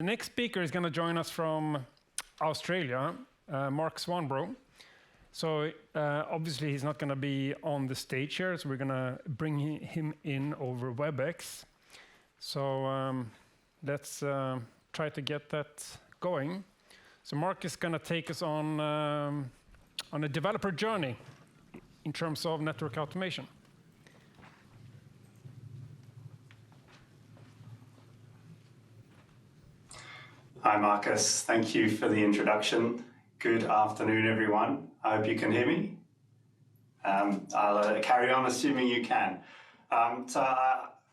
The next speaker is going to join us from Australia, Mark Swanborough. So obviously he's not going to be on the stage here, so we're going to bring him in over WebEx. So let's try to get that going. So Mark is going to take us on a developer journey in terms of network automation. Hi, Marcus. Thank you for the introduction. Good afternoon, everyone. I hope you can hear me. I'll carry on assuming you can.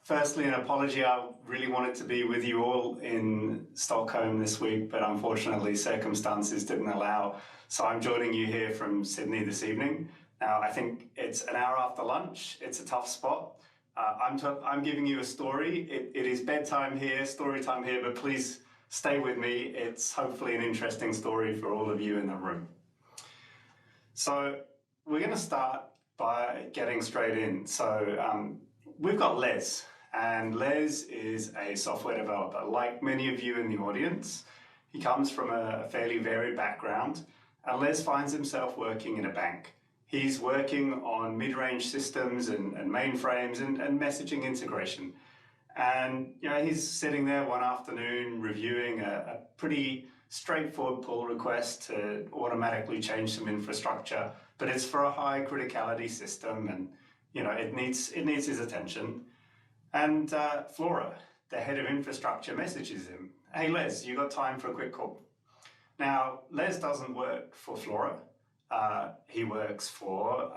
Firstly, an apology. I really wanted to be with you all in Stockholm this week, but unfortunately circumstances didn't allow. So I'm joining you here from Sydney this evening. Now, I think it's an hour after lunch. It's a tough spot. I'm giving you a story. It is bedtime here, story time here, but please stay with me. It's hopefully an interesting story for all of you in the room. So we're going to start by getting straight in. So we've got Les, and Les is a software developer. Like many of you in the audience, he comes from a fairly varied background, and Les finds himself working in a bank. He's working on mid-range systems and mainframes and messaging integration. And he's sitting there one afternoon reviewing a pretty straightforward pull request to automatically change some infrastructure, but it's for a high criticality system, and it needs his attention. And Flora, the head of infrastructure, messages him, "Hey Les, you got time for a quick call?" Now Les doesn't work for Flora. He works for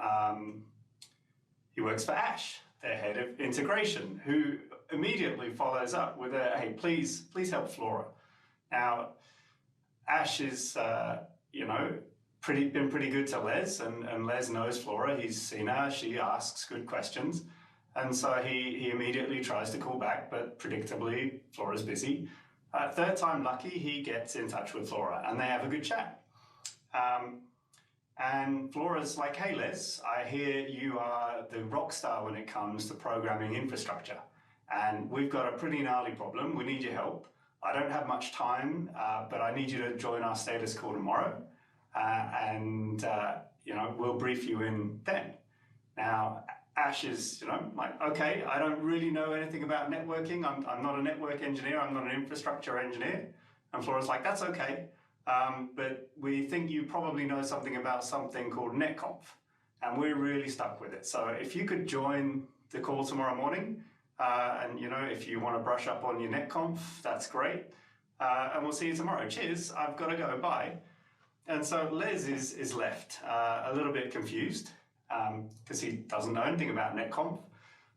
Ash, the head of integration, who immediately follows up with a, "Hey, please help Flora." Now, Ash is, been pretty good to Les, and Les knows Flora. He's seen her. She asks good questions, and so he immediately tries to call back, but predictably, Flora's busy. Third time lucky, he gets in touch with Flora, and they have a good chat. And Flora's like, "Hey, Les, I hear you are the rock star when it comes to programming infrastructure. And we've got a pretty gnarly problem. We need your help. I don't have much time, but I need you to join our status call tomorrow. We'll brief you in then." Now, Ash is, like, "Okay, I don't really know anything about networking. I'm not a network engineer. I'm not an infrastructure engineer." And Flora's like, "That's okay. But we think you probably know something about something called netconf. And we're really stuck with it. So if you could join the call tomorrow morning, and if you want to brush up on your netconf, that's great. And we'll see you tomorrow. Cheers. I've got to go. Bye." And so Les is left a little bit confused because he doesn't know anything about netconf.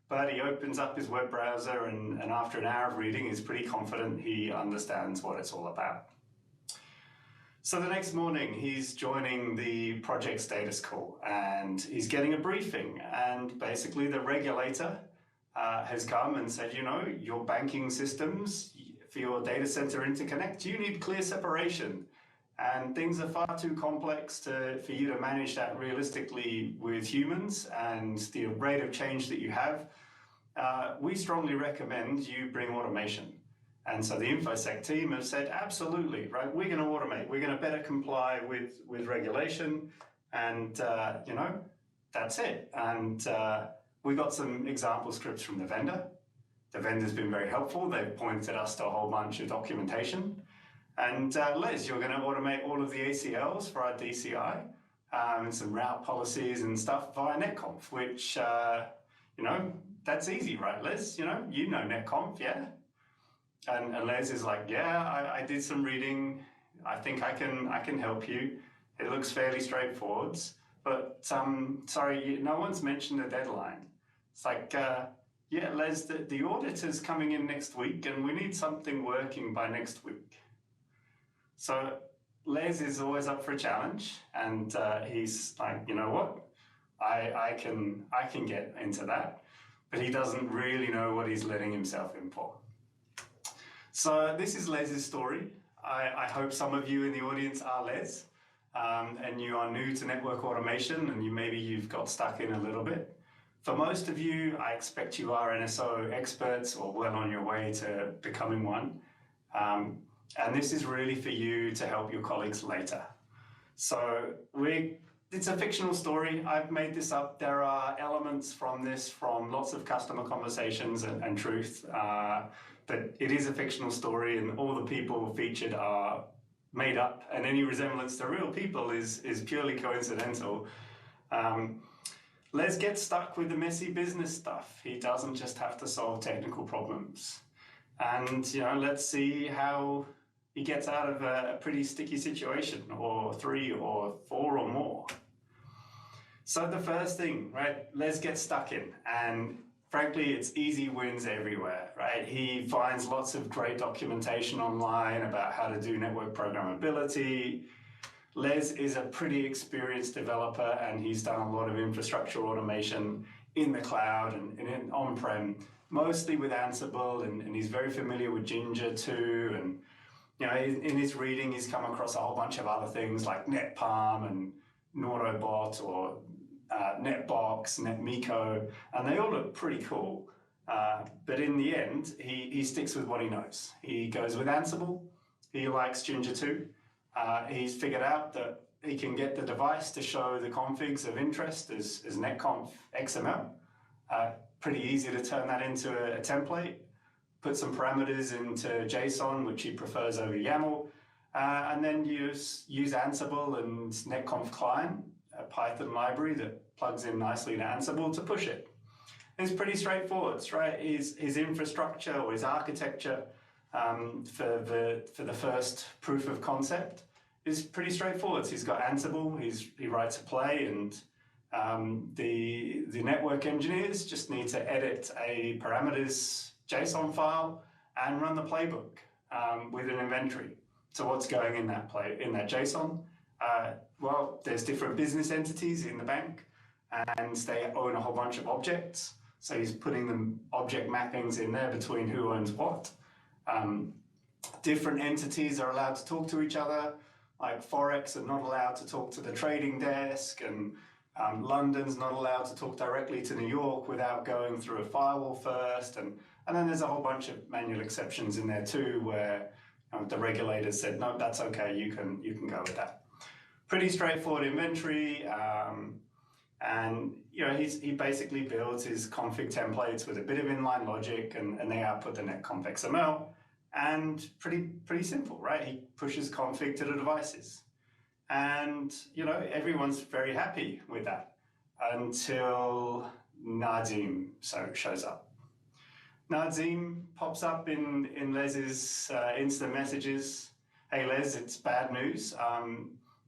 But he opens up his web browser, and after an hour of reading, he's pretty confident he understands what it's all about. So the next morning, he's joining the project status call, and he's getting a briefing. And basically, the regulator has come and said, your banking systems for your data center interconnect, you need clear separation. And things are far too complex for you to manage that realistically with humans and the rate of change that you have. We strongly recommend you bring automation. And so the InfoSec team have said, absolutely, right? We're going to automate. We're going to better comply with regulation. And, that's it. And we got some example scripts from the vendor. The vendor's been very helpful. They've pointed us to a whole bunch of documentation. And Les, you're going to automate all of the ACLs for our DCI and some route policies and stuff via netconf, which, that's easy, right, Les? You know netconf, yeah? And Les is like, "Yeah, I did some reading. I think I can help you. It looks fairly straightforward. But sorry, no one's mentioned a deadline." It's like, "Yeah, Les, the auditor's coming in next week, and we need something working by next week." So Les is always up for a challenge, and he's like, "You know what? I can get into that," but he doesn't really know what he's letting himself in for. So this is Les's story. I hope some of you in the audience are Les, and you are new to network automation, and you've got stuck in a little bit. For most of you, I expect you are NSO experts or well on your way to becoming one. And this is really for you to help your colleagues later. So it's a fictional story. I've made this up. There are elements from this from lots of customer conversations and truth, but it is a fictional story, and all the people featured are made up, and any resemblance to real people is purely coincidental. Les gets stuck with the messy business stuff. He doesn't just have to solve technical problems. And, let's see how he gets out of a pretty sticky situation, or 3 or 4 or more. So the first thing, right, Les gets stuck in, and frankly, it's easy wins everywhere, right? He finds lots of great documentation online about how to do network programmability. Les is a pretty experienced developer, and he's done a lot of infrastructure automation in the cloud and on-prem, mostly with Ansible, and he's very familiar with Ginger too. And in his reading, he's come across a whole bunch of other things like NetPalm and Nautobot or Netbox, NetMiko, and they all look pretty cool. But in the end, he sticks with what he knows. He goes with Ansible. He likes Ginger too. He's figured out that he can get the device to show the configs of interest as netconf XML. Pretty easy to turn that into a template, put some parameters into JSON, which he prefers over YAML, and then use Ansible and netconf client, a Python library that plugs in nicely to Ansible to push it. It's pretty straightforward, right? His infrastructure or his architecture for the first proof of concept is pretty straightforward. He's got Ansible, he writes a play, and the network engineers just need to edit a parameters JSON file and run the playbook with an inventory. So what's going in that JSON? Well, there's different business entities in the bank, and they own a whole bunch of objects. So he's putting the object mappings in there between who owns what. Different entities are allowed to talk to each other, like Forex are not allowed to talk to the trading desk, and London's not allowed to talk directly to New York without going through a firewall first. And then there's a whole bunch of manual exceptions in there too, where the regulators said, no, that's okay, you can go with that. Pretty straightforward inventory. And he basically builds his config templates with a bit of inline logic, and they output the netconf XML, and pretty simple, right? He pushes config to the devices, and everyone's very happy with that until Nadim shows up. Nadim pops up in Les's instant messages. Hey Les, it's bad news.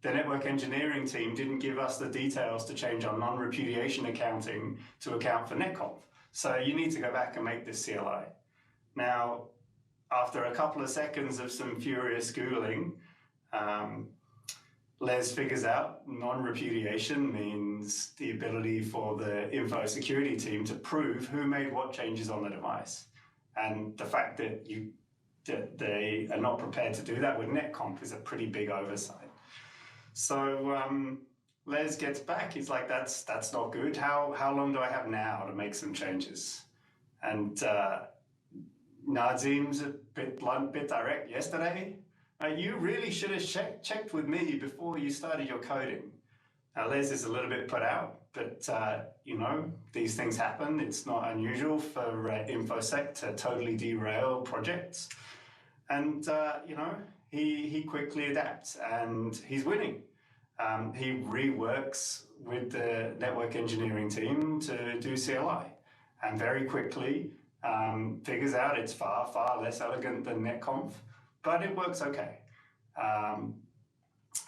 The network engineering team didn't give us the details to change our non-repudiation accounting to account for netconf. So you need to go back and make this CLI. Now, after a couple of seconds of some furious Googling, Les figures out non-repudiation means the ability for the info security team to prove who made what changes on the device. And the fact that they are not prepared to do that with netconf is a pretty big oversight. So Les gets back. He's like, that's not good. How long do I have now to make some changes? And Nazim's a bit blunt, bit direct. Yesterday, you really should have checked with me before you started your coding. Now, Les is a little bit put out, but these things happen. It's not unusual for InfoSec to totally derail projects. And he quickly adapts, and he's winning. He reworks with the network engineering team to do CLI, and very quickly figures out it's far, far less elegant than netconf, but it works okay.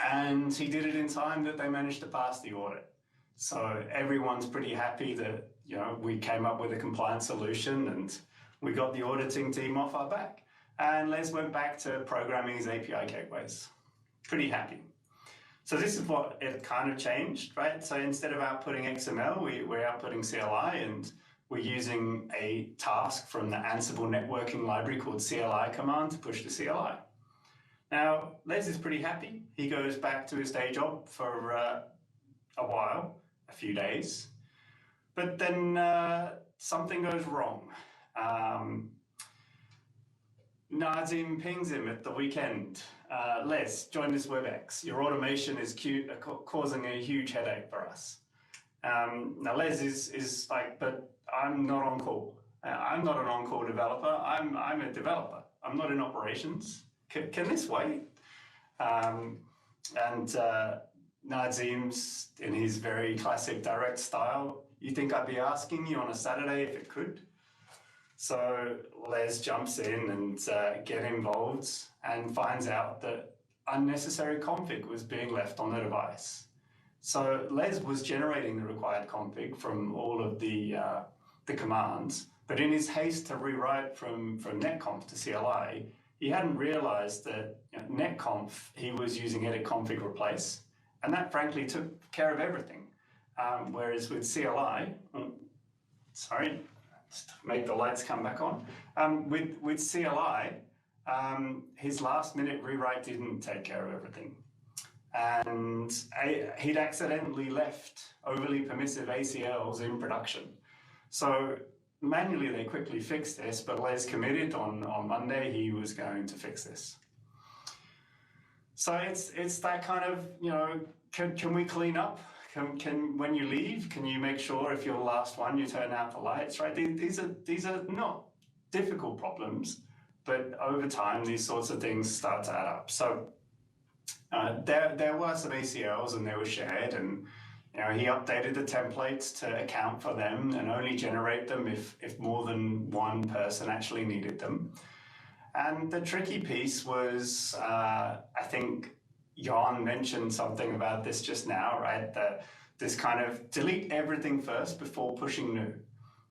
And he did it in time that they managed to pass the audit. So everyone's pretty happy that we came up with a compliant solution, and we got the auditing team off our back. And Les went back to programming his API gateways. Pretty happy. So this is what it kind of changed, right? So instead of outputting XML, we're outputting CLI, and we're using a task from the Ansible networking library called CLI command to push the CLI. Now, Les is pretty happy. He goes back to his day job for a while, a few days. But then something goes wrong. Nazim pings him at the weekend. Les, join this WebEx. Your automation is causing a huge headache for us. Now Les is like, but I'm not on call. I'm not an on-call developer. I'm a developer. I'm not in operations. Can this wait? Nazim's in his very classic direct style. You think I'd be asking you on a Saturday if it could? So Les jumps in and get involved and finds out that unnecessary config was being left on the device. So Les was generating the required config from all of the commands, but in his haste to rewrite from netconf to CLI, he hadn't realized that netconf, he was using edit config replace, and that frankly took care of everything. Whereas with CLI, sorry, just make the lights come back on. With CLI, his last minute rewrite didn't take care of everything. And he'd accidentally left overly permissive ACLs in production. So manually they quickly fixed this, but Les committed on Monday he was going to fix this. So it's that kind of, can we clean up? Can when you leave, can you make sure if you're the last one you turn out the lights, right? These are not difficult problems, but over time these sorts of things start to add up. So there were some ACLs and they were shared, and he updated the templates to account for them and only generate them if more than one person actually needed them. And the tricky piece was, I think Jan mentioned something about this just now, right? This kind of delete everything first before pushing new.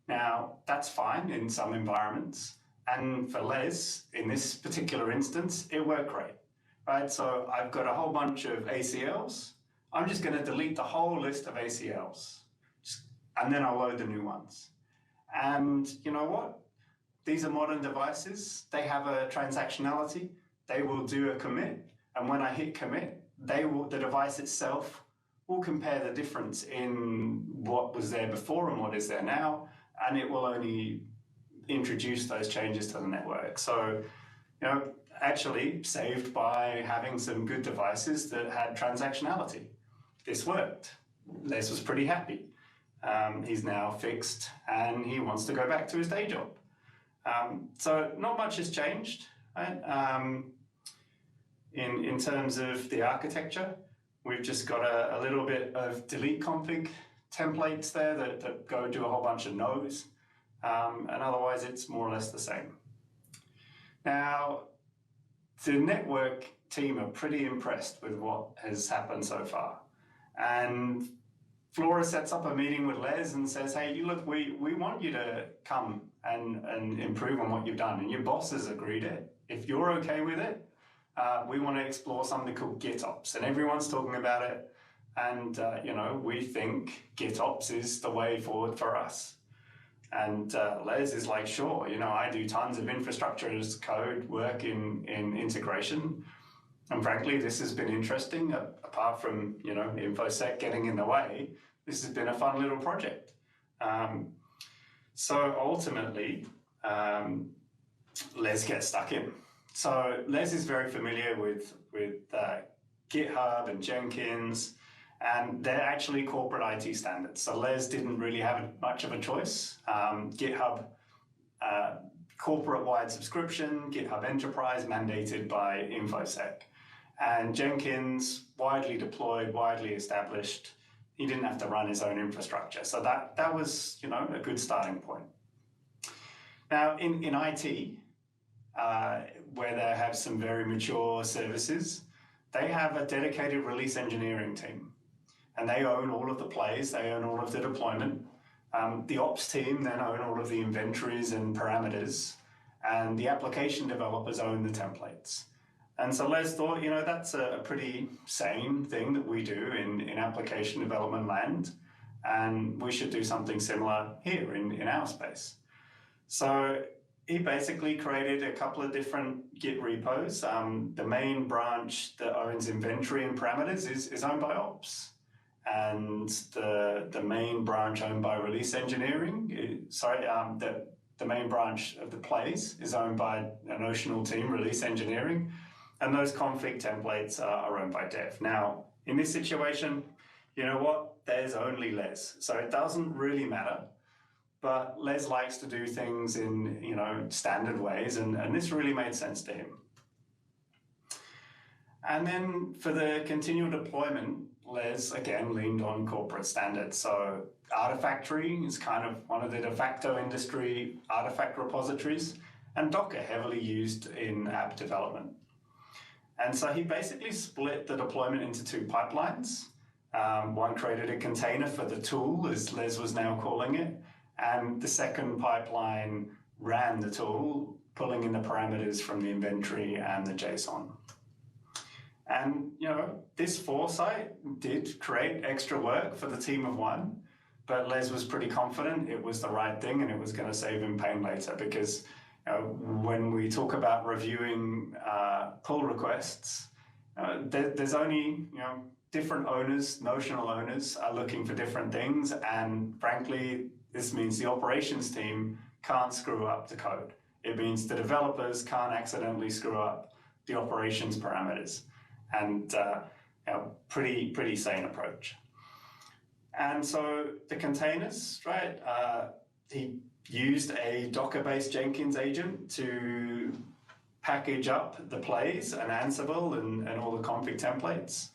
Now, that's fine in some environments. And for Les, in this particular instance, it worked great, right? So I've got a whole bunch of ACLs. I'm just going to delete the whole list of ACLs, and then I'll load the new ones. And you know what? These are modern devices. They have a transactionality. They will do a commit. And when I hit commit, the device itself will compare the difference in what was there before and what is there now, and it will only introduce those changes to the network. So, actually saved by having some good devices that had transactionality. This worked. Les was pretty happy. He's now fixed and he wants to go back to his day job. So not much has changed, right? In terms of the architecture, we've just got a little bit of delete config templates there that go do a whole bunch of no's, and otherwise it's more or less the same. Now, the network team are pretty impressed with what has happened so far. And Flora sets up a meeting with Les and says, hey, look, we want you to come and improve on what you've done. And your boss has agreed it. If you're okay with it, we want to explore something called GitOps. And everyone's talking about it. And, we think GitOps is the way forward for us. And Les is like, sure, I do tons of infrastructure as code work in integration. And frankly, this has been interesting. Apart from, InfoSec getting in the way, this has been a fun little project. So ultimately, Les gets stuck in. So Les is very familiar with GitHub and Jenkins, and they're actually corporate IT standards. So Les didn't really have much of a choice. GitHub, corporate-wide subscription, GitHub Enterprise mandated by InfoSec. And Jenkins, widely deployed, widely established. He didn't have to run his own infrastructure. So that was, a good starting point. Now, in IT, where they have some very mature services, they have a dedicated release engineering team. And they own all of the plays, they own all of the deployment. The ops team then own all of the inventories and parameters, and the application developers own the templates. And so Les thought, that's a pretty sane thing that we do in application development land, and we should do something similar here in our space. So he basically created a couple of different Git repos. The main branch that owns inventory and parameters is owned by ops. And the main branch owned by release engineering, the main branch of the plays is owned by a notional team, release engineering, and those config templates are owned by dev. Now, in this situation, you know what? There's only Les, so it doesn't really matter. But Les likes to do things in, standard ways, and this really made sense to him. And then for the continual deployment, Les again leaned on corporate standards. So Artifactory is kind of one of the de facto industry artifact repositories, and Docker heavily used in app development. And so he basically split the deployment into two pipelines. One created a container for the tool, as Les was now calling it, and the second pipeline ran the tool, pulling in the parameters from the inventory and the JSON. And, this foresight did create extra work for the team of one, but Les was pretty confident it was the right thing and it was going to save him pain later, because when we talk about reviewing pull requests, there's only, different owners, notional owners are looking for different things, and frankly, this means the operations team can't screw up the code. It means the developers can't accidentally screw up the operations parameters. And pretty sane approach. And so the containers, right? He used a Docker-based Jenkins agent to package up the plays and Ansible and all the config templates.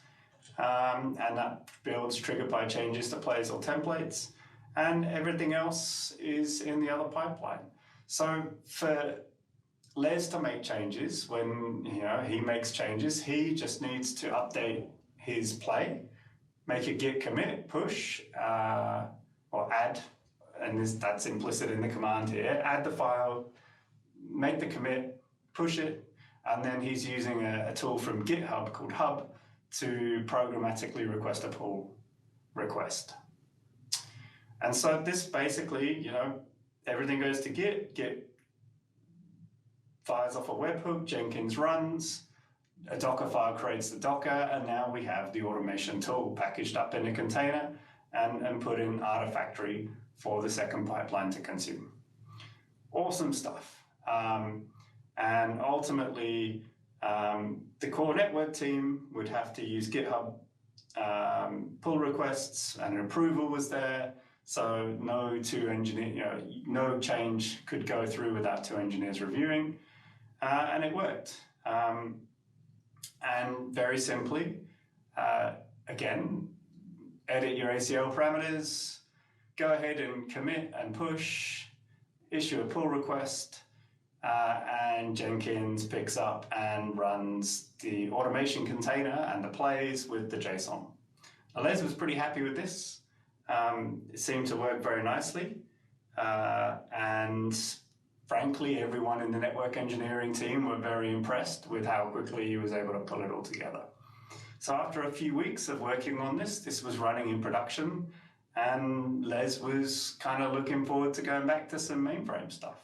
And that builds triggered by changes to plays or templates. And everything else is in the other pipeline. So for Les to make changes, when he makes changes, he just needs to update his play, make a git commit, push, or add, and that's implicit in the command here, add the file, make the commit, push it, and then he's using a tool from GitHub called Hub to programmatically request a pull request. And so this basically, everything goes to Git fires off a webhook, Jenkins runs, a Docker file creates the Docker, and now we have the automation tool packaged up in a container and put in Artifactory for the second pipeline to consume. Awesome stuff. And ultimately, the core network team would have to use GitHub pull requests, and an approval was there. So no change could go through without two engineers reviewing. And it worked. And very simply, again, edit your ACL parameters, go ahead and commit and push, issue a pull request, and Jenkins picks up and runs the automation container and the plays with the JSON. Les was pretty happy with this. It seemed to work very nicely. And frankly, everyone in the network engineering team were very impressed with how quickly he was able to pull it all together. So after a few weeks of working on this was running in production, and Les was kind of looking forward to going back to some mainframe stuff.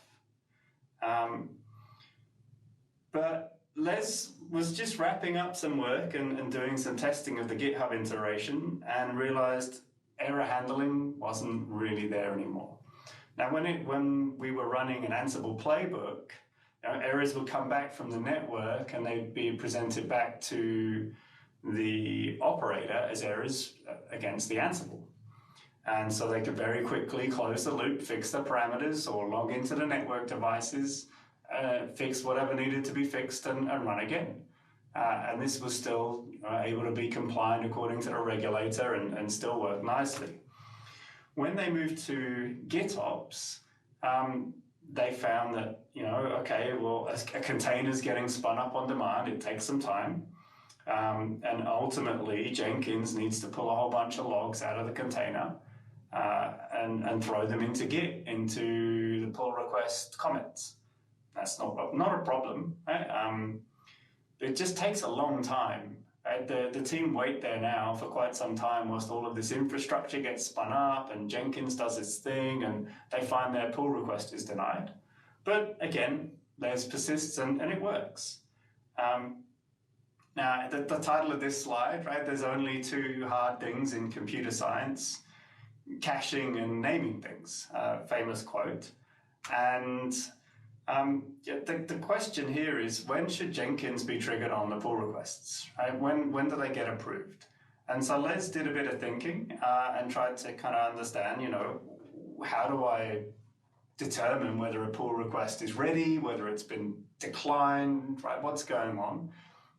But Les was just wrapping up some work and doing some testing of the GitHub iteration and realized error handling wasn't really there anymore. Now, when we were running an Ansible playbook, errors would come back from the network and they'd be presented back to the operator as errors against the Ansible. And so they could very quickly close the loop, fix the parameters, or log into the network devices, fix whatever needed to be fixed, and run again. And this was still able to be compliant according to the regulator and still work nicely. When they moved to GitOps, they found that, a container's getting spun up on demand. It takes some time. And ultimately, Jenkins needs to pull a whole bunch of logs out of the container and throw them into Git, into the pull request comments. That's not a problem. Right? It just takes a long time. Right? The team wait there now for quite some time whilst all of this infrastructure gets spun up and Jenkins does its thing and they find their pull request is denied. But again, Les persists and it works. Now, the title of this slide, right? There's only two hard things in computer science: caching and naming things. Famous quote. And the question here is, when should Jenkins be triggered on the pull requests? Right? When do they get approved? And so Les did a bit of thinking and tried to kind of understand, how do I determine whether a pull request is ready, whether it's been declined, right? What's going on?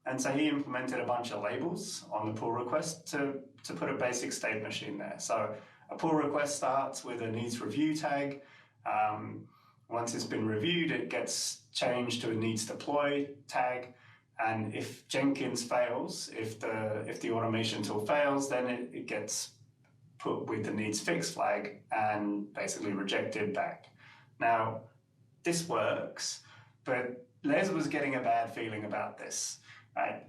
And so he implemented a bunch of labels on the pull request to put a basic state machine there. So a pull request starts with a needs review tag. Once it's been reviewed, it gets changed to a needs deploy tag. And if Jenkins fails, if the automation tool fails, then it gets put with the needs fix flag and basically rejected back. Now, this works, but Les was getting a bad feeling about this. Right?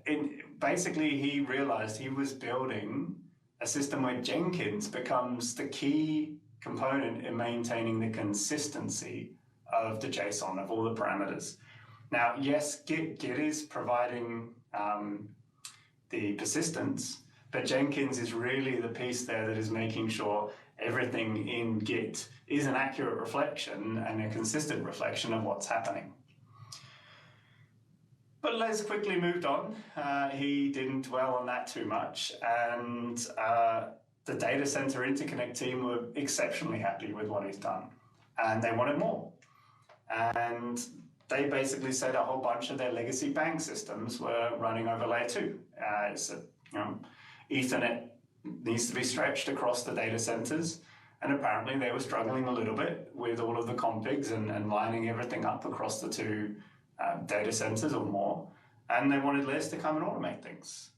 Basically, he realized he was building a system where Jenkins becomes the key component in maintaining the consistency of the JSON, of all the parameters. Now, yes, Git is providing the persistence, but Jenkins is really the piece there that is making sure everything in Git is an accurate reflection and a consistent reflection of what's happening. But Les quickly moved on. He didn't dwell on that too much, and the data center interconnect team were exceptionally happy with what he's done, and they wanted more. And they basically said a whole bunch of their legacy bank systems were running over layer 2. Ethernet needs to be stretched across the data centers, and apparently they were struggling a little bit with all of the configs and lining everything up across the two data centers or more, and they wanted Les to come and automate things.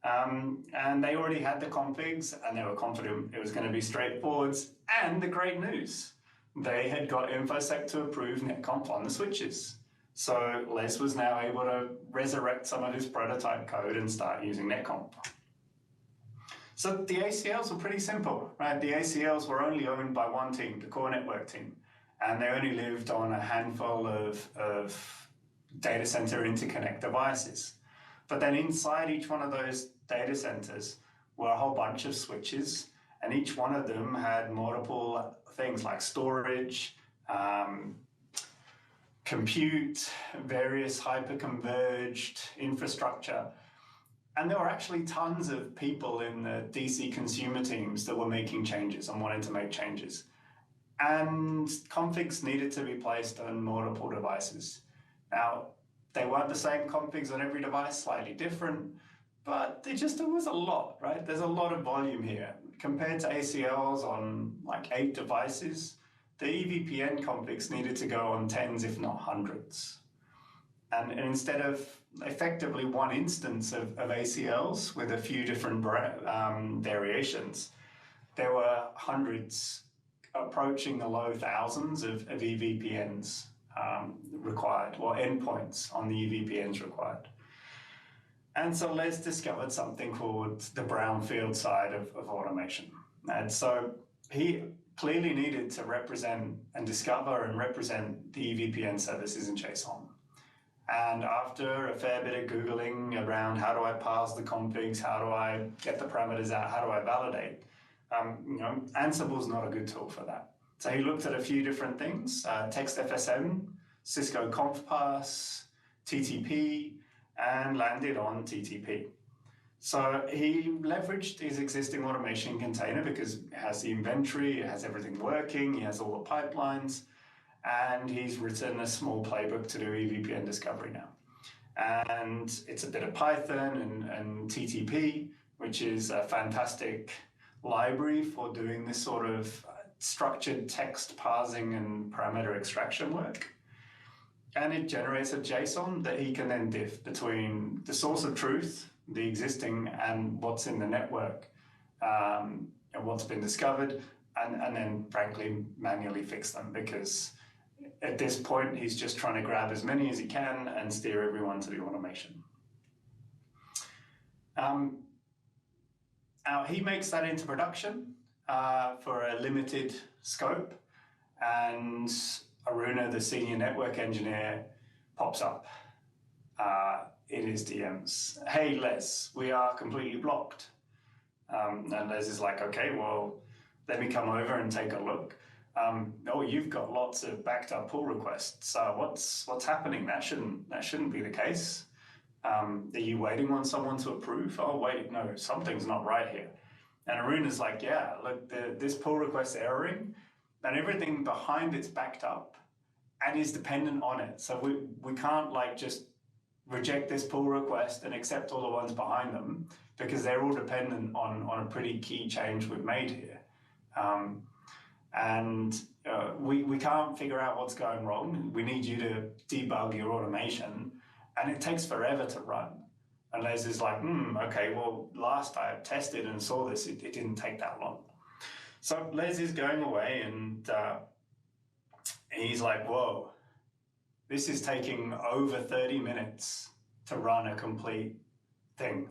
And they already had the configs, and they were confident it was going to be straightforward. And the great news, they had got InfoSec to approve netconf on the switches. So Les was now able to resurrect some of his prototype code and start using netconf. So the ACLs were pretty simple, right? The ACLs were only owned by one team, the core network team, and they only lived on a handful of data center interconnect devices. But then inside each one of those data centers were a whole bunch of switches, and each one of them had multiple things like storage, compute, various hyper-converged infrastructure. And there were actually tons of people in the DC consumer teams that were making changes and wanted to make changes. And configs needed to be placed on multiple devices. Now, they weren't the same configs on every device, slightly different, but there was a lot, right? There's a lot of volume here. Compared to ACLs on like 8 devices, the EVPN configs needed to go on tens, if not hundreds. And instead of effectively one instance of ACLs with a few different variations, there were hundreds, approaching the low thousands of EVPNs required, or endpoints on the EVPNs required. And so Les discovered something called the brownfield side of automation. And so he clearly needed to represent and discover and represent the EVPN services in JSON. And after a fair bit of Googling around how do I parse the configs, how do I get the parameters out, how do I validate, Ansible's not a good tool for that. So he looked at a few different things, TextFSM, Cisco ConfPass, TTP, and landed on TTP. So he leveraged his existing automation container because it has the inventory, it has everything working, he has all the pipelines, and he's written a small playbook to do EVPN discovery now. And it's a bit of Python and TTP, which is a fantastic library for doing this sort of structured text parsing and parameter extraction work. And it generates a JSON that he can then diff between the source of truth, the existing, and what's in the network, and what's been discovered, and then frankly manually fix them, because at this point he's just trying to grab as many as he can and steer everyone to the automation. He makes that into production for a limited scope, and Aruna, the senior network engineer, pops up in his DMs. Hey, Les, we are completely blocked. And Les is like, okay, well, let me come over and take a look. oh, you've got lots of backed up pull requests. So what's happening? That shouldn't be the case. Are you waiting on someone to approve? Oh, wait, no, something's not right here. And Aruna's like, yeah, look, this pull request erroring, and everything behind it's backed up and is dependent on it. So we can't like just reject this pull request and accept all the ones behind them, because they're all dependent on a pretty key change we've made here. We can't figure out what's going wrong. We need you to debug your automation, and it takes forever to run. And Les is like, okay, well, last I tested and saw this, it didn't take that long. So Les is going away, and he's like, whoa, this is taking over 30 minutes to run a complete thing.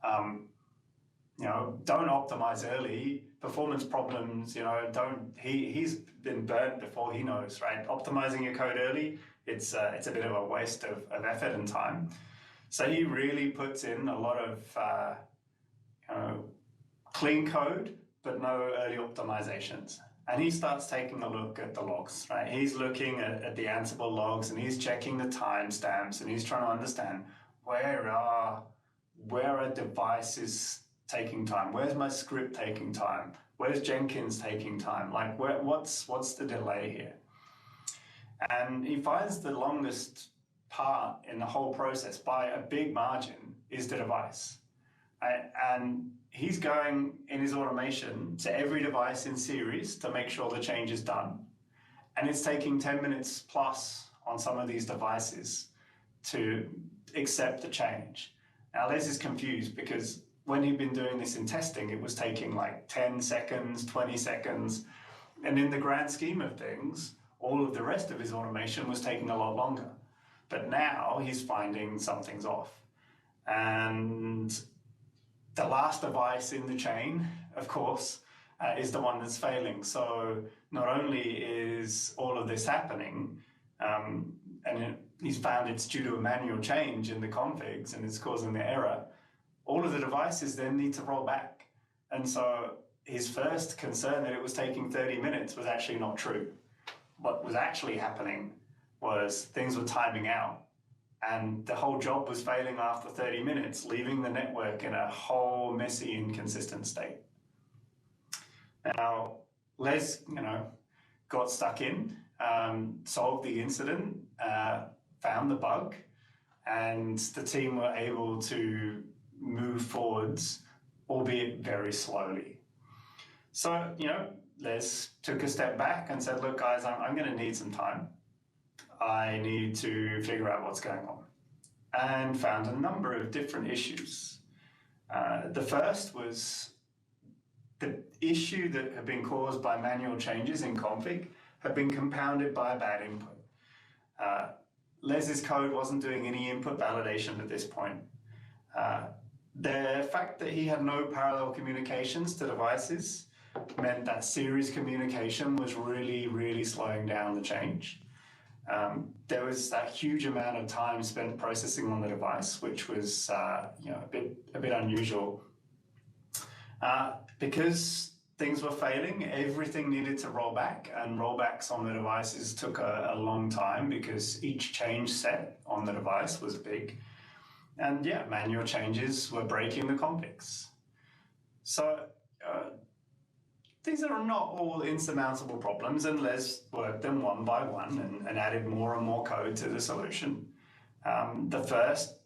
Don't optimize early. Performance problems, he's been burnt before he knows, right? Optimizing your code early, it's a bit of a waste of effort and time. So he really puts in a lot of clean code, but no early optimizations. And he starts taking a look at the logs, right? He's looking at the Ansible logs, and he's checking the timestamps, and he's trying to understand where are devices taking time? Where's my script taking time? Where's Jenkins taking time? Like, what's the delay here? And he finds the longest part in the whole process by a big margin is the device. And he's going in his automation to every device in series to make sure the change is done. And it's taking 10 minutes plus on some of these devices to accept the change. Now, Les is confused because when he'd been doing this in testing, it was taking like 10 seconds, 20 seconds. And in the grand scheme of things, all of the rest of his automation was taking a lot longer. But now he's finding something's off. And the last device in the chain, of course, is the one that's failing. So not only is all of this happening, and he's found it's due to a manual change in the configs and it's causing the error, all of the devices then need to roll back. And so his first concern that it was taking 30 minutes was actually not true. What was actually happening was things were timing out, and the whole job was failing after 30 minutes, leaving the network in a whole messy, inconsistent state. Now, Les, got stuck in, solved the incident, found the bug, and the team were able to move forwards, albeit very slowly. So, Les took a step back and said, look, guys, I'm going to need some time. I need to figure out what's going on, and found a number of different issues. The first was the issue that had been caused by manual changes in config had been compounded by a bad input. Les's code wasn't doing any input validation at this point. The fact that he had no parallel communications to devices meant that series communication was really, really slowing down the change. There was a huge amount of time spent processing on the device, which was a bit unusual. Because things were failing, everything needed to roll back, and rollbacks on the devices took a long time because each change set on the device was big. And manual changes were breaking the configs. So these are not all insurmountable problems, and Les worked them one by one and added more and more code to the solution. The first,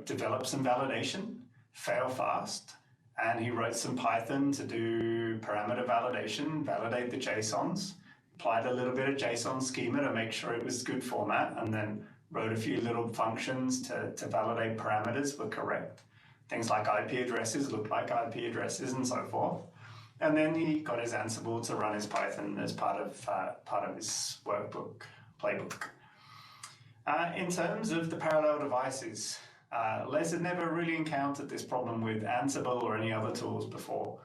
develop some validation, fail fast, and he wrote some Python to do parameter validation, validate the JSONs, applied a little bit of JSON schema to make sure it was good format, and then wrote a few little functions to validate parameters were correct. Things like IP addresses looked like IP addresses and so forth. And then he got his Ansible to run his Python as part of his workbook, playbook. In terms of the parallel devices, Les had never really encountered this problem with Ansible or any other tools before,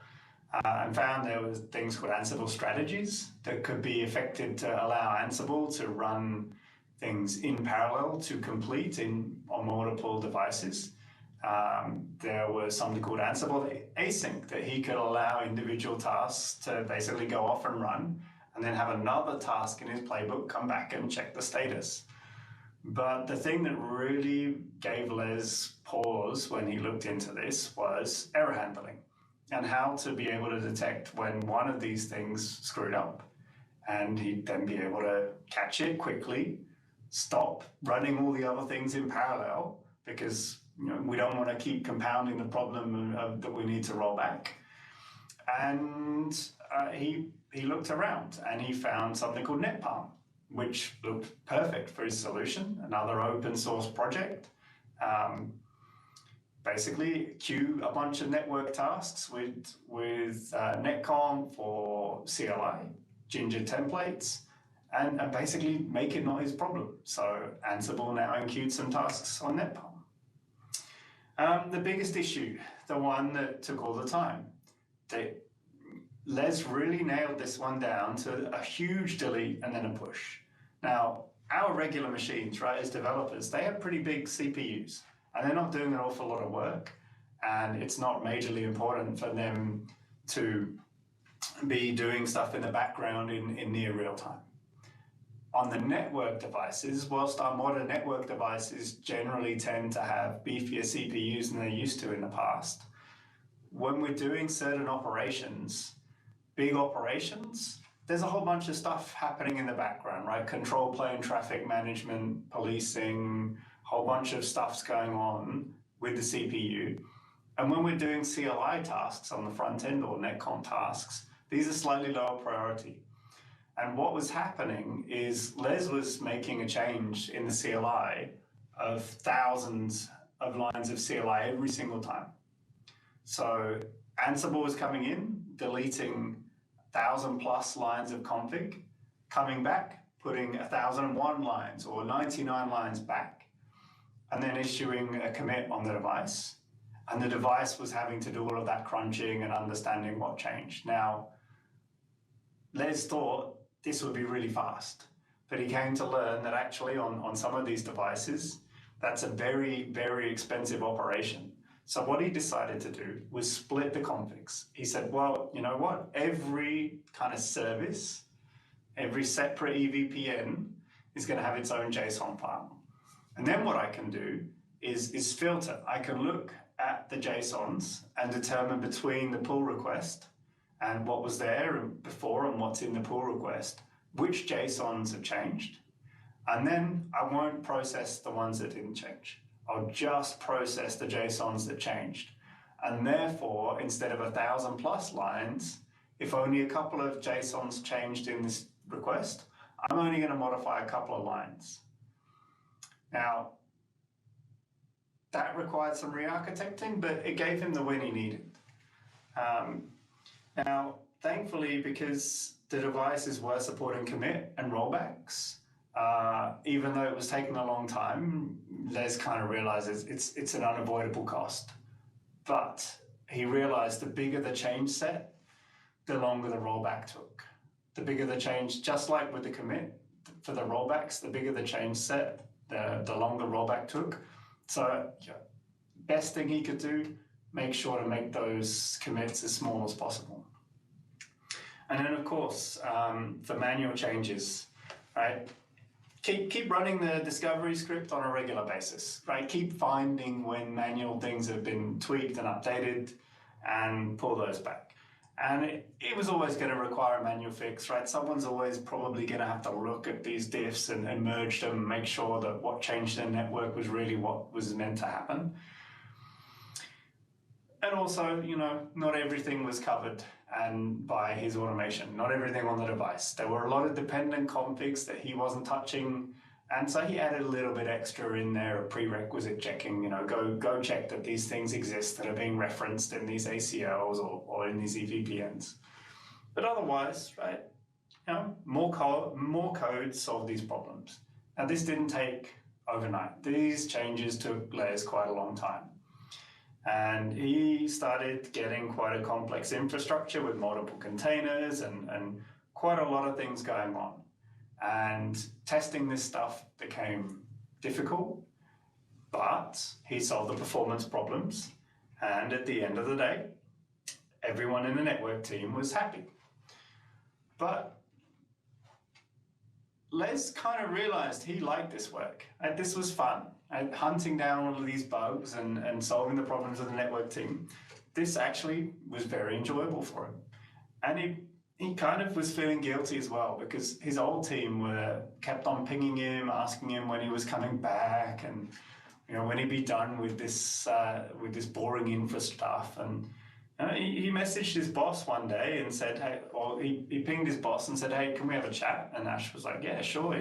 and found there was things called Ansible strategies that could be affected to allow Ansible to run things in parallel to complete on multiple devices. There was something called Ansible async that he could allow individual tasks to basically go off and run and then have another task in his playbook come back and check the status. But the thing that really gave Les pause when he looked into this was error handling and how to be able to detect when one of these things screwed up. And he'd then be able to catch it quickly, stop running all the other things in parallel, because we don't want to keep compounding the problem that we need to roll back. And he looked around and he found something called NetPalm, which looked perfect for his solution, another open source project. Basically, queue a bunch of network tasks with netcom for CLI, Ginger templates, and basically make it not his problem. So Ansible now enqueued some tasks on NetPalm. The biggest issue, the one that took all the time, Les really nailed this one down to a huge delete and then a push. Now, our regular machines, right, as developers, they have pretty big CPUs, and they're not doing an awful lot of work, and it's not majorly important for them to be doing stuff in the background in near real time. On the network devices, whilst our modern network devices generally tend to have beefier CPUs than they used to in the past, when we're doing certain operations, big operations, there's a whole bunch of stuff happening in the background, right? Control plane traffic management, policing, a whole bunch of stuff's going on with the CPU. And when we're doing CLI tasks on the front end or netcom tasks, these are slightly lower priority. And what was happening is Les was making a change in the CLI of thousands of lines of CLI every single time. So Ansible was coming in, deleting 1,000+ lines of config, coming back, putting 1,001 lines or 99 lines back, and then issuing a commit on the device. And the device was having to do all of that crunching and understanding what changed. Now, Les thought this would be really fast, but he came to learn that actually on some of these devices, that's a very, very expensive operation. So what he decided to do was split the configs. He said, well, you know what? Every kind of service, every separate EVPN is going to have its own JSON file. And then what I can do is filter. I can look at the JSONs and determine between the pull request and what was there before and what's in the pull request, which JSONs have changed. And then I won't process the ones that didn't change. I'll just process the JSONs that changed. And therefore, instead of 1,000+ lines, if only a couple of JSONs changed in this request, I'm only going to modify a couple of lines. Now, that required some re-architecting, but it gave him the win he needed. Now, thankfully, because the devices were supporting commit and rollbacks, even though it was taking a long time, Les kind of realizes it's an unavoidable cost. But he realized the bigger the change set, the longer the rollback took. The bigger the change, just like with the commit, for the rollbacks, the bigger the change set, the longer rollback took. So best thing he could do, make sure to make those commits as small as possible. And then of course, for manual changes, right? Keep running the discovery script on a regular basis, right? Keep finding when manual things have been tweaked and updated and pull those back. And it was always going to require a manual fix, right? Someone's always probably going to have to look at these diffs and merge them, and make sure that what changed in the network was really what was meant to happen. And also, not everything was covered and by his automation, not everything on the device. There were a lot of dependent configs that he wasn't touching, and so he added a little bit extra in there, a prerequisite checking, go check that these things exist that are being referenced in these ACLs or in these EVPNs. But otherwise, right, more code solved these problems. Now, this didn't take overnight. These changes took Les quite a long time. And he started getting quite a complex infrastructure with multiple containers and quite a lot of things going on. And testing this stuff became difficult, but he solved the performance problems. And at the end of the day, everyone in the network team was happy. But Les kind of realized he liked this work. This was fun. Hunting down all of these bugs and solving the problems of the network team. This actually was very enjoyable for him. And he kind of was feeling guilty as well, because his old team kept on pinging him, asking him when he was coming back, and when he'd be done with this boring infra stuff. And he messaged his boss one day and said, hey, or he pinged his boss and said, hey, can we have a chat? And Ash was like, yeah, sure.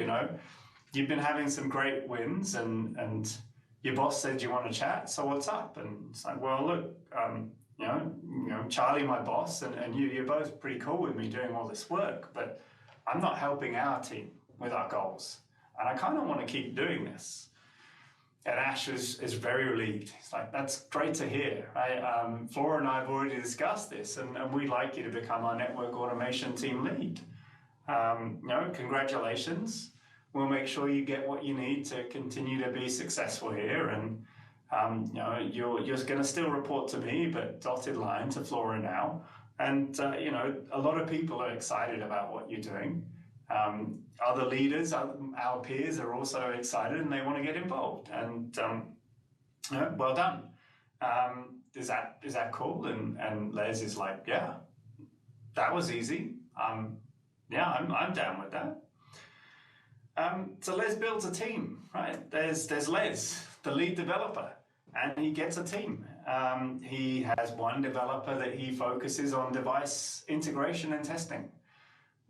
You've been having some great wins, and your boss said you want to chat. So what's up? And it's like, well, look, Charlie, my boss, and you're both pretty cool with me doing all this work, but I'm not helping our team with our goals, and I kind of want to keep doing this. And Ash is very relieved. He's like, that's great to hear. Right? Flora and I have already discussed this, and we'd like you to become our network automation team lead. Congratulations. We'll make sure you get what you need to continue to be successful here. And you're going to still report to me, but dotted line to Flora now. And a lot of people are excited about what you're doing. Other leaders, our peers, are also excited and they want to get involved. And well done. Is that cool? And Les is like, yeah, that was easy. Yeah, I'm down with that. So Les builds a team, right? There's Les, the lead developer, and he gets a team. He has one developer that he focuses on device integration and testing,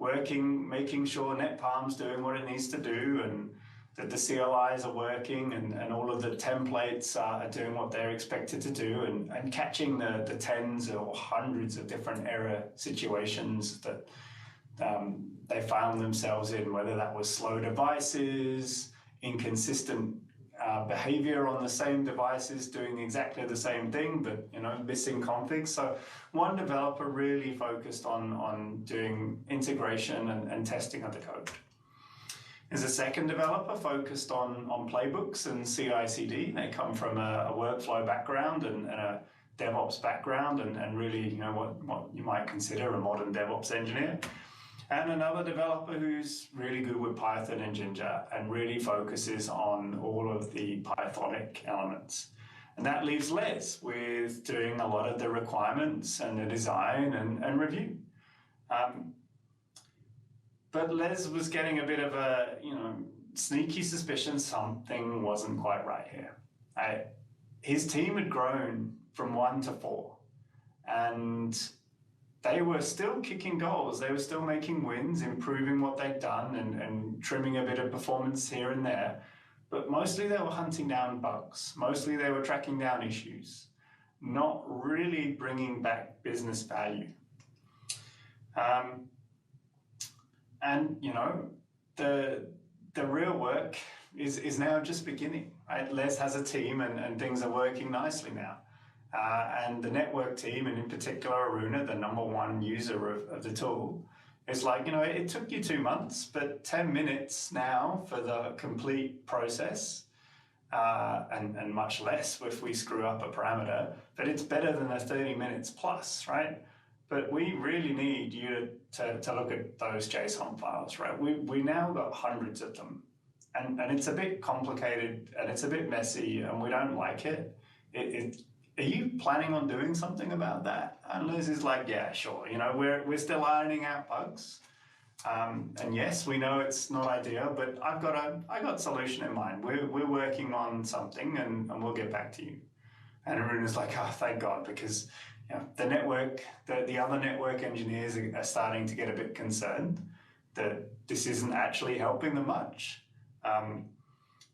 making sure NetPalm's doing what it needs to do, and that the CLIs are working, and all of the templates are doing what they're expected to do, and catching the tens or hundreds of different error situations that they found themselves in, whether that was slow devices, inconsistent behavior on the same devices doing exactly the same thing, but missing configs. So one developer really focused on doing integration and testing of the code. There's a second developer focused on playbooks and CI/CD. They come from a workflow background and a DevOps background, and really what you might consider a modern DevOps engineer. And another developer who's really good with Python and Ginger and really focuses on all of the Pythonic elements. And that leaves Les with doing a lot of the requirements and the design and review. But Les was getting a bit of a, sneaky suspicion something wasn't quite right here. His team had grown from 1 to 4, and they were still kicking goals. They were still making wins, improving what they'd done, and trimming a bit of performance here and there. But mostly they were hunting down bugs. Mostly they were tracking down issues, not really bringing back business value. The real work is now just beginning. Right? Les has a team, and things are working nicely now. And the network team, and in particular Aruna, the #1 user of the tool, is like, it took you 2 months, but 10 minutes now for the complete process, and much less if we screw up a parameter, but it's better than the 30 minutes plus, right? But we really need you to look at those JSON files, right? We now got hundreds of them, and it's a bit complicated, and it's a bit messy, and we don't like it. Are you planning on doing something about that? And Liz is like, yeah, sure. We're still ironing out bugs. And yes, we know it's not ideal, but I got a solution in mind. We're working on something, and we'll get back to you. And Aruna's like, oh, thank God, because the other network engineers are starting to get a bit concerned that this isn't actually helping them much.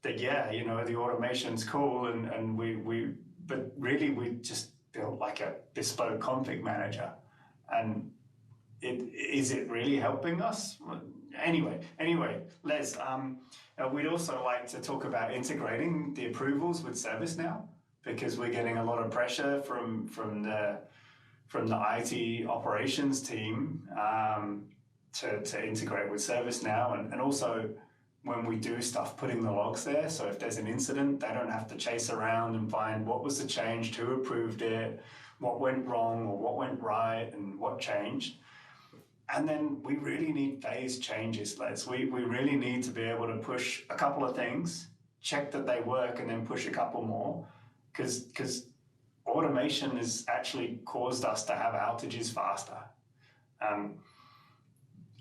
The automation's cool, and but really we just built like a bespoke config manager, and is it really helping us? Anyway, Les, we'd also like to talk about integrating the approvals with ServiceNow, because we're getting a lot of pressure from the IT operations team to integrate with ServiceNow, and also when we do stuff, putting the logs there. So if there's an incident, they don't have to chase around and find what was the change, who approved it, what went wrong or what went right, and what changed. And then we really need phase changes, Les. We really need to be able to push a couple of things, check that they work, and then push a couple more, because automation has actually caused us to have outages faster.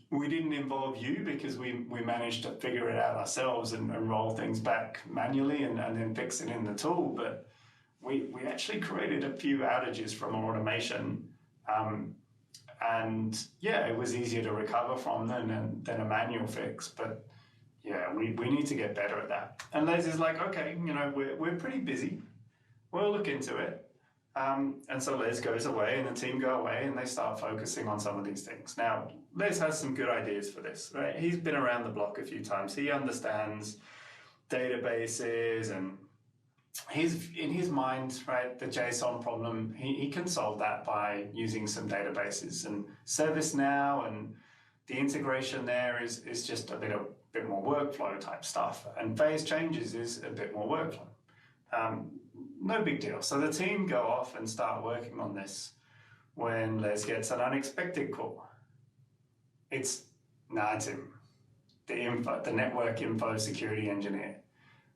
We didn't involve you because we managed to figure it out ourselves and roll things back manually and then fix it in the tool. But we actually created a few outages from automation. And yeah, it was easier to recover from than a manual fix. But yeah, we need to get better at that. And Les is like, okay, we're pretty busy. We'll look into it. And so Les goes away and the team go away and they start focusing on some of these things. Now, Les has some good ideas for this, right? He's been around the block a few times. He understands databases, and he's in his mind, right, the JSON problem, he can solve that by using some databases, and ServiceNow and the integration there is just a bit more workflow type stuff, and phase changes is a bit more workflow. No big deal. So the team go off and start working on this when Les gets an unexpected call. It's Nazim, the network info security engineer.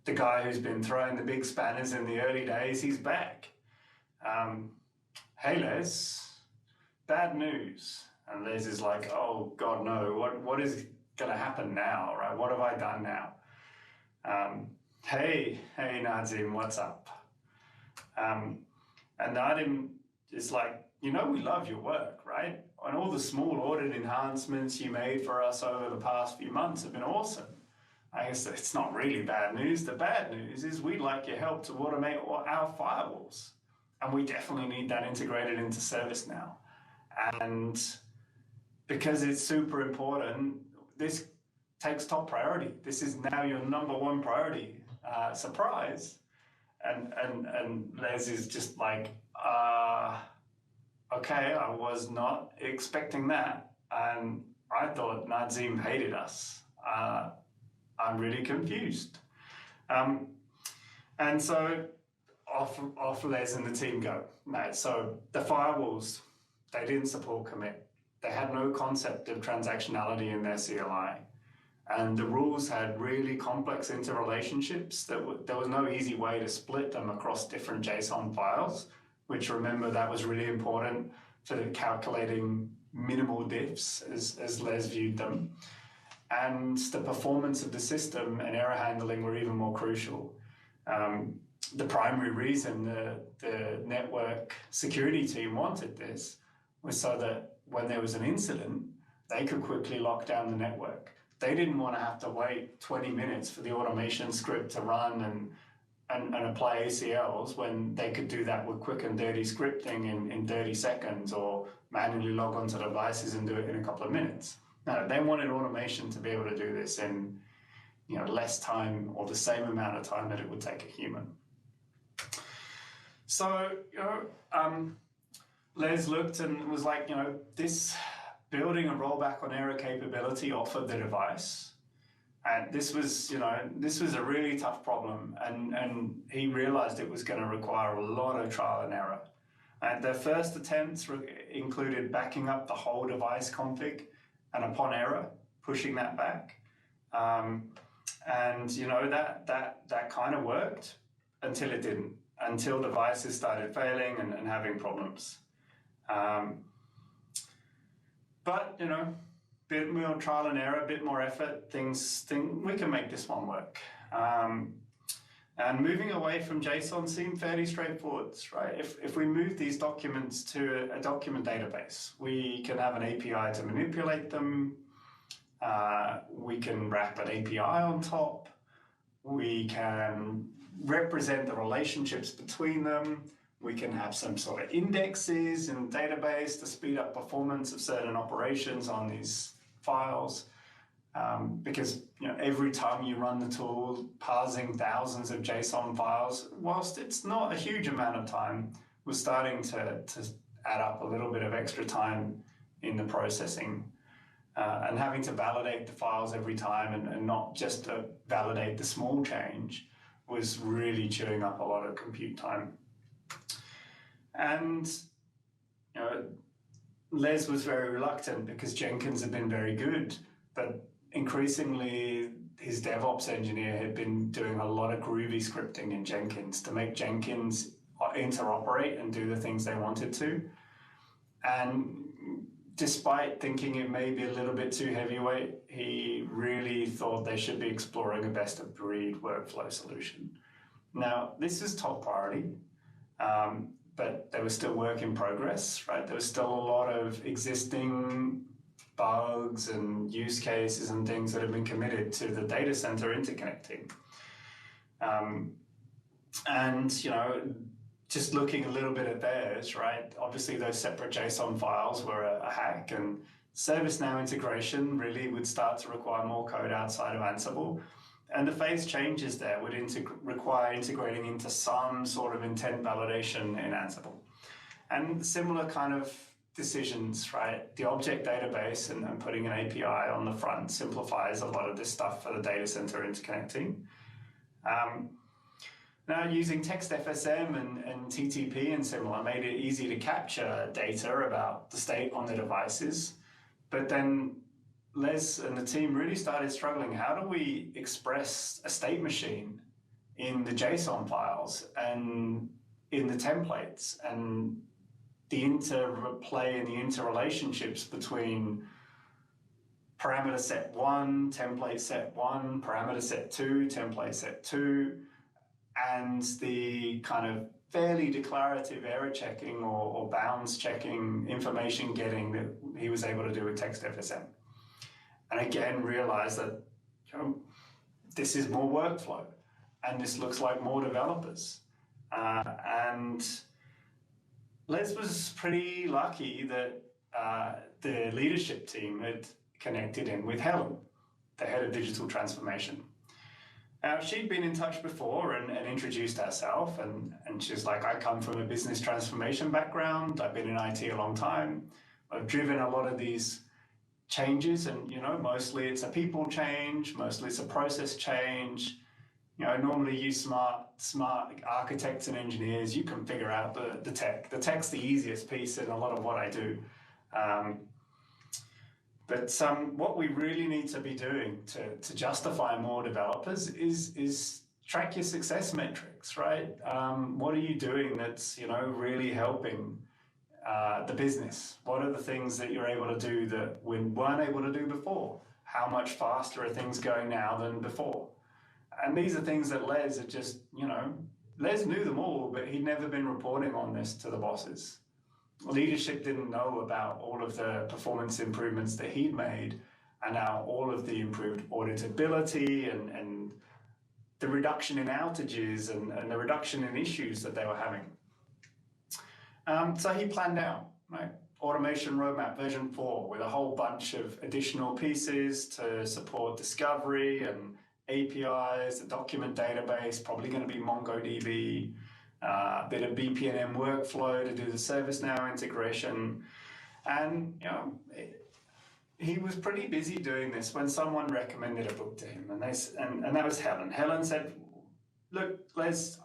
The guy who's been throwing the big spanners in the early days, he's back. Hey Les, bad news. And Les is like, oh God, no, what is gonna happen now, right? What have I done now? Hey Nazim, what's up? And Nadim is like, we love your work, right? And all the small audit enhancements you made for us over the past few months have been awesome. I guess it's not really bad news. The bad news is we'd like your help to automate our firewalls. And we definitely need that integrated into ServiceNow. And because it's super important, this takes top priority. This is now your #1 priority. Surprise. And Les is just like, okay, I was not expecting that. And I thought Nazim hated us. I'm really confused. And so off Les and the team go. No, so the firewalls, they didn't support commit. They had no concept of transactionality in their CLI. And the rules had really complex interrelationships. There was no easy way to split them across different JSON files, which, remember, that was really important for calculating minimal diffs as Les viewed them. And the performance of the system and error handling were even more crucial. The primary reason the network security team wanted this was so that when there was an incident, they could quickly lock down the network. They didn't want to have to wait 20 minutes for the automation script to run and apply ACLs when they could do that with quick and dirty scripting in 30 seconds, or manually log onto devices and do it in a couple of minutes. No, they wanted automation to be able to do this in less time, or the same amount of time that it would take a human. So Les looked and was like, this building a rollback on error capability offered the device, and this was a really tough problem, and he realized it was going to require a lot of trial and error. And their first attempts included backing up the whole device config, and upon error, pushing that back. And that kind of worked until it didn't, until devices started failing and having problems. But bit more trial and error, a bit more effort, we can make this one work. And moving away from JSON seemed fairly straightforward, right? If we move these documents to a document database, we can have an API to manipulate them. We can wrap an API on top. We can represent the relationships between them. We can have some sort of indexes in the database to speed up performance of certain operations on these files. Because every time you run the tool, parsing thousands of JSON files, whilst it's not a huge amount of time, we're starting to add up a little bit of extra time in the processing. And having to validate the files every time and not just to validate the small change was really chewing up a lot of compute time. And Les was very reluctant because Jenkins had been very good, but increasingly his DevOps engineer had been doing a lot of groovy scripting in Jenkins to make Jenkins interoperate and do the things they wanted to. And despite thinking it may be a little bit too heavyweight, he really thought they should be exploring a best-of-breed workflow solution. Now, this is top priority, but there was still work in progress, right? There was still a lot of existing bugs and use cases and things that have been committed to the data center interconnecting. And, you know, just looking a little bit at theirs, right? Obviously, those separate JSON files were a hack, and ServiceNow integration really would start to require more code outside of Ansible. And the phase changes there would require integrating into some sort of intent validation in Ansible. And similar kind of decisions, right? The object database and putting an API on the front simplifies a lot of this stuff for the data center interconnecting. Now, using text FSM and TTP and similar made it easy to capture data about the state on the devices. But then Les and the team really started struggling. How do we express a state machine in the JSON files and in the templates, and the interplay and the interrelationships between parameter set 1, template set 1, parameter set 2, template set 2, and the kind of fairly declarative error checking or bounds checking, information getting that he was able to do with text FSM. And again, realize that, you know, this is more workflow, and this looks like more developers. And Les was pretty lucky that the leadership team had connected in with Helen, the head of digital transformation. She'd been in touch before and introduced herself, and she's like, I come from a business transformation background. I've been in IT a long time. I've driven a lot of these changes, and, you know, mostly it's a people change, mostly it's a process change. You know, normally you smart architects and engineers, you can figure out the tech. The tech's the easiest piece in a lot of what I do. But what we really need to be doing to justify more developers is track your success metrics, right? What are you doing that's, you know, really helping the business? What are the things that you're able to do that we weren't able to do before? How much faster are things going now than before? And these are things that Les had just, you know, Les knew them all, but he'd never been reporting on this to the bosses. Leadership didn't know about all of the performance improvements that he'd made, and now all of the improved auditability and the reduction in outages and the reduction in issues that they were having. So he planned out, right? Automation roadmap version 4 with a whole bunch of additional pieces to support discovery and APIs, the document database, probably going to be MongoDB, a bit of BPNM workflow to do the ServiceNow integration. And, you know, he was pretty busy doing this when someone recommended a book to him, and that was Helen. Helen said, look, Les,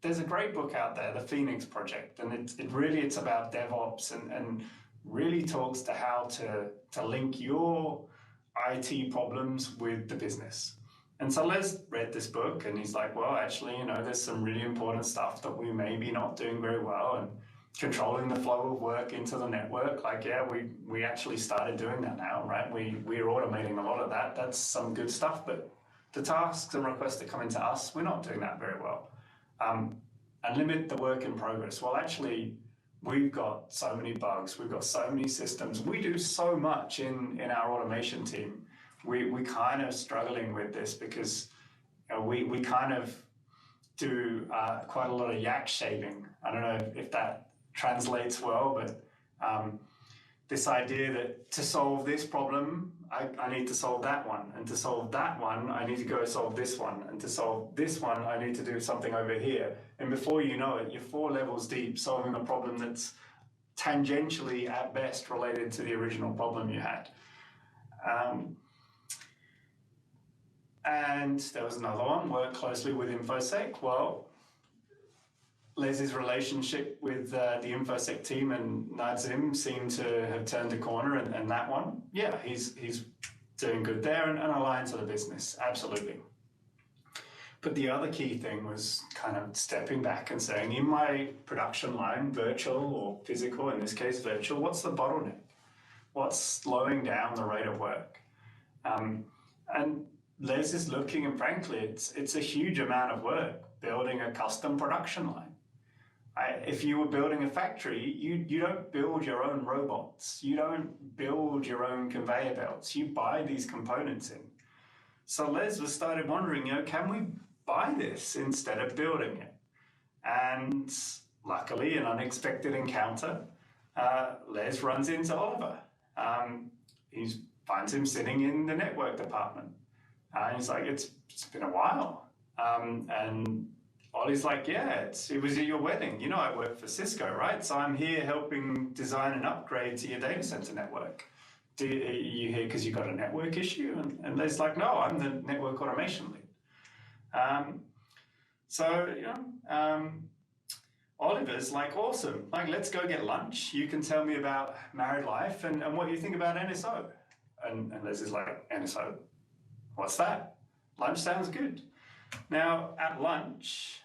there's a great book out there, the Phoenix Project, and it's about DevOps and really talks to how to link your IT problems with the business. And so Les read this book, and he's like, well, actually, you know, there's some really important stuff that we may be not doing very well, and controlling the flow of work into the network. Like, yeah, we actually started doing that now, right? We're automating a lot of that. That's some good stuff, but the tasks and requests that come into us, we're not doing that very well. And limit the work in progress. Well, actually, we've got so many bugs. We've got so many systems. We do so much in our automation team. We kind of struggling with this because, you know, we kind of do quite a lot of yak shaving. I don't know if that translates well, but this idea that to solve this problem, I need to solve that one. And to solve that one, I need to go solve this one. And to solve this one, I need to do something over here. And before you know it, you're 4 levels deep solving a problem that's tangentially at best related to the original problem you had. And there was another one, work closely with InfoSec. Well, Les's relationship with the InfoSec team and Nazim seemed to have turned a corner, and that one, yeah, he's doing good there and aligned to the business, absolutely. But the other key thing was kind of stepping back and saying, in my production line, virtual or physical, in this case virtual, what's the bottleneck? What's slowing down the rate of work? And Les is looking, and frankly, it's a huge amount of work building a custom production line. If you were building a factory, you don't build your own robots. You don't build your own conveyor belts. You buy these components in. So Les was started wondering, can we buy this instead of building it? And luckily, an unexpected encounter, Les runs into Oliver. He finds him sitting in the network department. He's like, it's been a while. And Ollie's like, yeah, it was at your wedding. You know, I work for Cisco, right? So I'm here helping design an upgrade to your data center network. Are you here because you got a network issue? And Les like, no, I'm the network automation lead. Oliver's like, awesome. Like, let's go get lunch. You can tell me about married life and what you think about NSO. And Les is like, NSO? What's that? Lunch sounds good. Now, at lunch,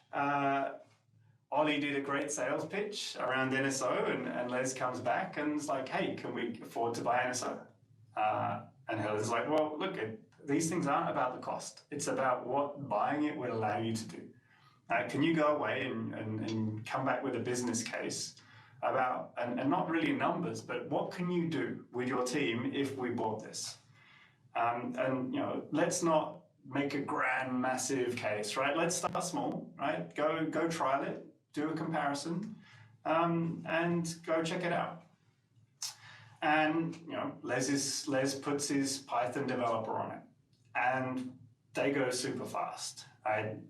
Ollie did a great sales pitch around NSO, and Les comes back and is like, hey, can we afford to buy NSO? And Helen's like, well, look, these things aren't about the cost. It's about what buying it would allow you to do. Can you go away and come back with a business case about, and not really numbers, but what can you do with your team if we bought this? Let's not make a grand, massive case, right? Let's start small, right? Go trial it, do a comparison, and go check it out. And Les puts his Python developer on it, and they go super fast.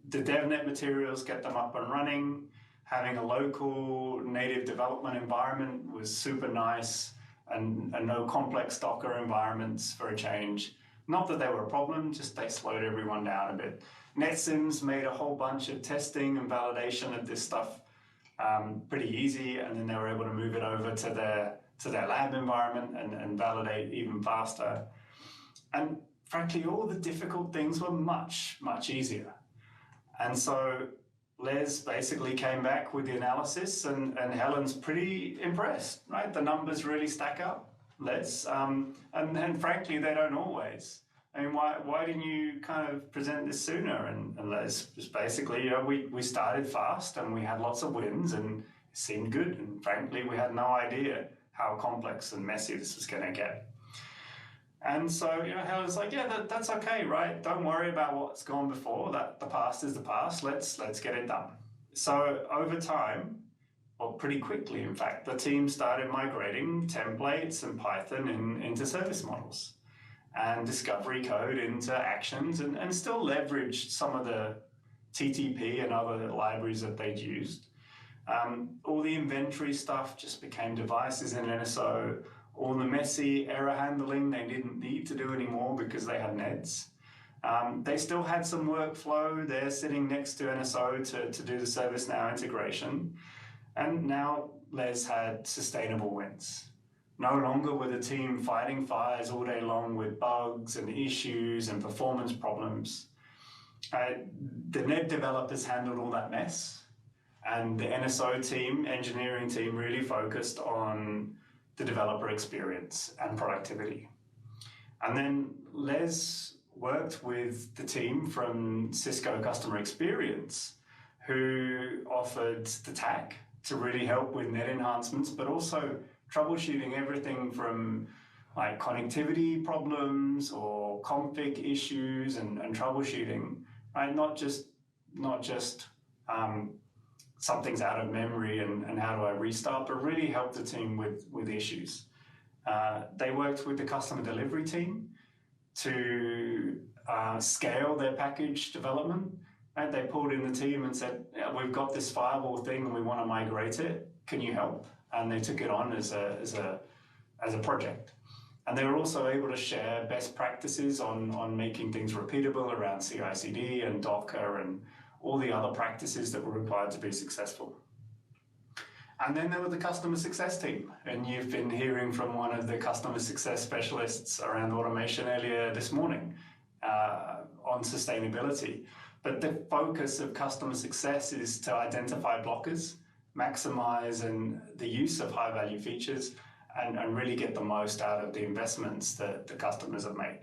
The DevNet materials get them up and running. Having a local native development environment was super nice, and no complex Docker environments for a change. Not that they were a problem, just they slowed everyone down a bit. NetSims made a whole bunch of testing and validation of this stuff pretty easy, and then they were able to move it over to their lab environment and validate even faster. And frankly, all the difficult things were much, much easier. And so Les basically came back with the analysis, and Helen's pretty impressed, right? The numbers really stack up. And frankly, they don't always. I mean, why didn't you kind of present this sooner? And Les just basically, we started fast and we had lots of wins and it seemed good. And frankly, we had no idea how complex and messy this was going to get. And so, Helen's like, yeah, that's okay, right? Don't worry about what's gone before. That the past is the past. Let's get it done. So over time, well, pretty quickly, in fact, the team started migrating templates and Python into service models and discovery code into actions, and still leveraged some of the TTP and other libraries that they'd used. All the inventory stuff just became devices in NSO. All the messy error handling they didn't need to do anymore because they had NEDs. They still had some workflow there sitting next to NSO to do the ServiceNow integration. And now Les had sustainable wins. No longer were the team fighting fires all day long with bugs and issues and performance problems. The NED developers handled all that mess, and the NSO team, engineering team, really focused on the developer experience and productivity. And then Les worked with the team from Cisco Customer Experience, who offered the TAC to really help with net enhancements, but also troubleshooting everything from like connectivity problems or config issues and troubleshooting, right? Not just something's out of memory and how do I restart, but really help the team with issues. They worked with the customer delivery team to scale their package development. Right? They pulled in the team and said, yeah, we've got this firewall thing and we want to migrate it. Can you help? And they took it on as a project. And they were also able to share best practices on making things repeatable around CI/CD and Docker and all the other practices that were required to be successful. And then there was the customer success team. And you've been hearing from one of the customer success specialists around automation earlier this morning on sustainability. But the focus of customer success is to identify blockers, maximize the use of high-value features, and really get the most out of the investments that the customers have made.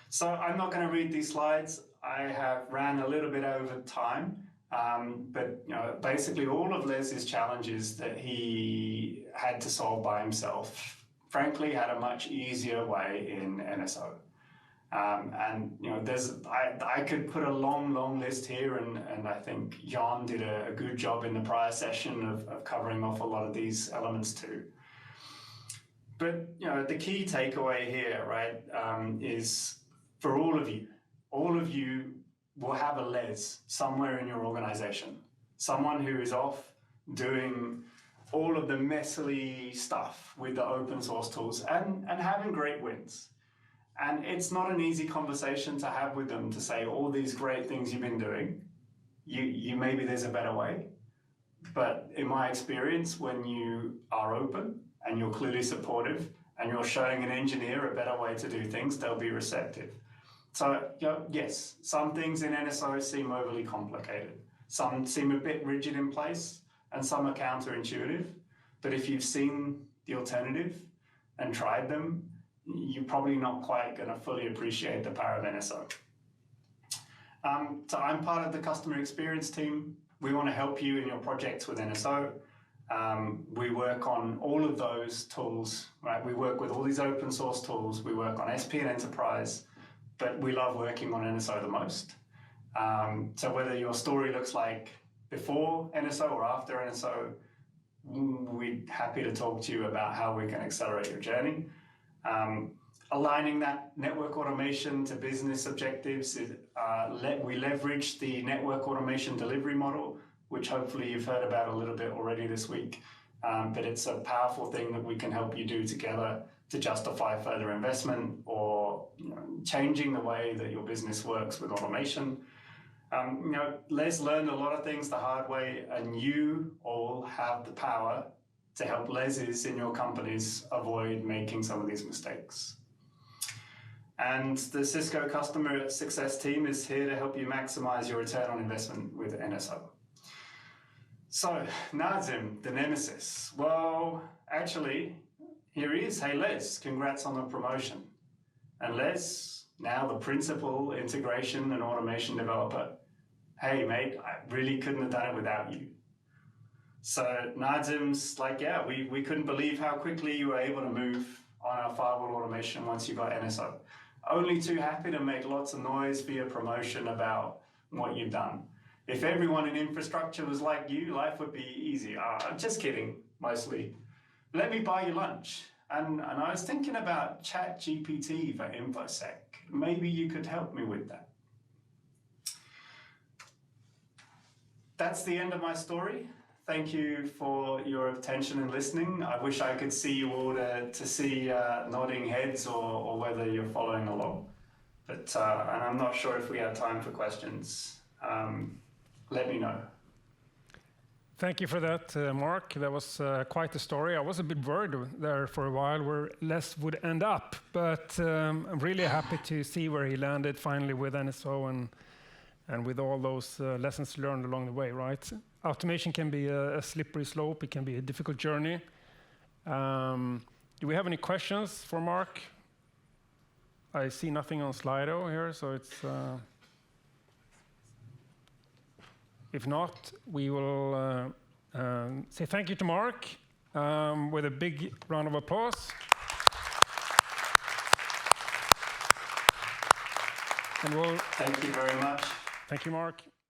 So I'm not going to read these slides. I have ran a little bit over time, but basically all of Les's challenges that he had to solve by himself, frankly, had a much easier way in NSO. I could put a long list here, and I think Jan did a good job in the prior session of covering off a lot of these elements too. But the key takeaway here, right, is for all of you will have a Les somewhere in your organization, someone who is off doing all of the messily stuff with the open source tools and having great wins. And it's not an easy conversation to have with them to say all these great things you've been doing. You maybe there's a better way. But in my experience, when you are open and you're clearly supportive and you're showing an engineer a better way to do things, they'll be receptive. So yes, some things in NSO seem overly complicated. Some seem a bit rigid in place and some are counterintuitive. But if you've seen the alternative and tried them, you're probably not quite going to fully appreciate the power of NSO. So I'm part of the customer experience team. We want to help you in your projects with NSO. We work on all of those tools, right? We work with all these open source tools. We work on SP and Enterprise, but we love working on NSO the most. So whether your story looks like before NSO or after NSO, we're happy to talk to you about how we can accelerate your journey. Aligning that network automation to business objectives, we leverage the network automation delivery model, which hopefully you've heard about a little bit already this week. But it's a powerful thing that we can help you do together to justify further investment or changing the way that your business works with automation. Les learned a lot of things the hard way, and you all have the power to help Les's in your companies avoid making some of these mistakes. And the Cisco customer success team is here to help you maximize your return on investment with NSO. So, Nazim, the nemesis. Well, actually, here he is. Hey, Les, congrats on the promotion. And Les, now the principal integration and automation developer. Hey, mate, I really couldn't have done it without you. So Nazim's like, yeah, we couldn't believe how quickly you were able to move on our firewall automation once you got NSO. Only too happy to make lots of noise via promotion about what you've done. If everyone in infrastructure was like you, life would be easy. I'm just kidding, mostly. Let me buy you lunch. And I was thinking about ChatGPT for InfoSec. Maybe you could help me with that. That's the end of my story. Thank you for your attention and listening. I wish I could see you all to see nodding heads or whether you're following along. But and I'm not sure if we have time for questions. Let me know. Thank you for that, Mark. That was quite a story. I was a bit worried there for a while where Les would end up, but I'm really happy to see where he landed finally with NSO and with all those lessons learned along the way, right? Automation can be a slippery slope. It can be a difficult journey. Do we have any questions for Mark? I see nothing on Slido here, so it's... If not, we will say thank you to Mark with a big round of applause. And Thank you very much. Thank you, Mark.